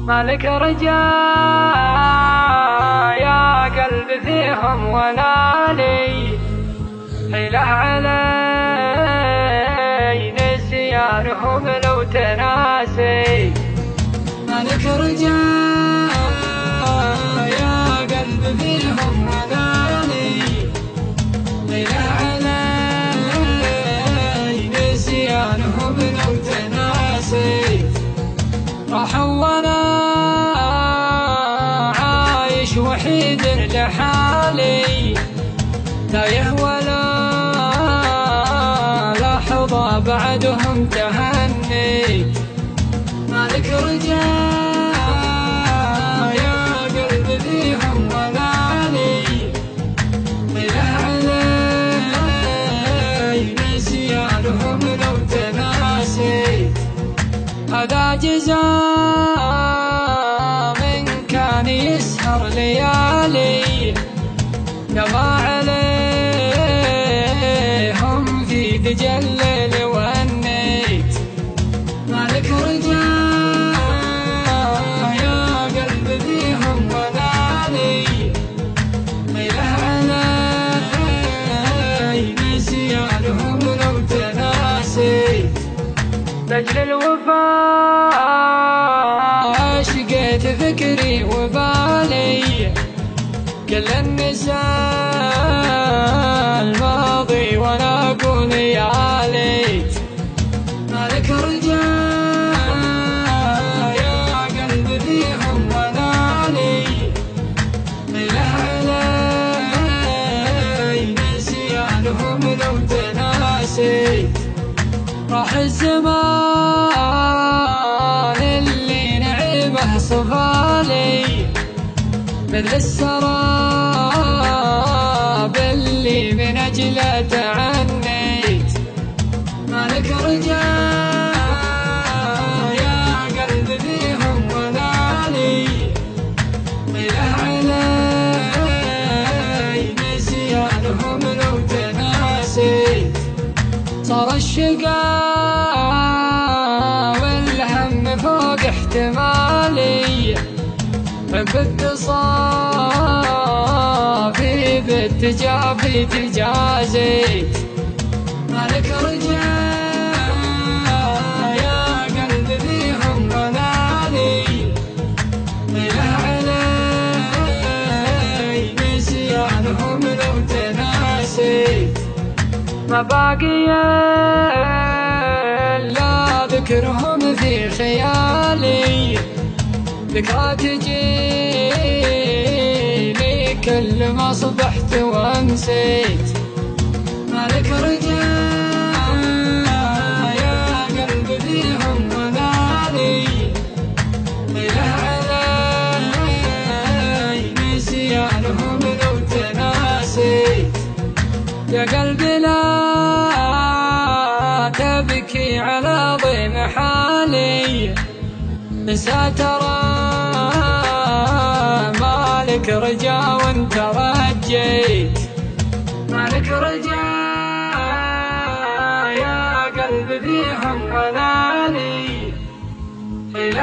مالك رجاء يا قلب فيهم ولا لي حيلة علي نسيانهم لو تناسي. مالك رجاء يا قلب فيهم ولا لي حيلة علي نسيانهم لو تناسي. راحوا وانا عايش وحيد لحالي تايه ولا لحظة بعدهم تهنيت. مالك رجاء يا قلب فيهم ولا لي حيلة علي نسيانهم لو تناسيت. هذا جزاء من كان يسهر ليالي يما عليهم في ذجى الليل ونيت. مالك رجاء يا قلب فيهم ولا لي حيلة علي نسيانهم لو تناسيت. لاجل الوفاء شقيت فكري وبالي كل النساء الماضي وانا اقول يا ليت. مالك رجاء يا قلب فيهم ولا لي حيلة علي نسيانهم لو تناسيت. راح الزمان اللي نعيمه صفالي مثل السراب اللي من أجله تعنيت. مالك رجاء يا قلب فيهم ولا لي حيلة علي نسيانهم لو تناسيت. صار الشقاء والهم فوق احتمالي بالتصافي بالتجافي تجازيت. مالك رجاء يا قلب فيهم ولا لي حيلة علي نسيانهم لو تناسيت. ما باقي إلا ذكرهم في خيالي ذكرى تجيني كل ما صبحت وامسيت. مالك رجاء يا قلب فيهم ولا لي حيلة علي نسيانهم لو تناسيت. يا قلبي لا تبكي على ضيم حالي نسى ترى مالك رجاء وانت رجيت. مالك رجاء يا قلب فيهم ولا لي حيلة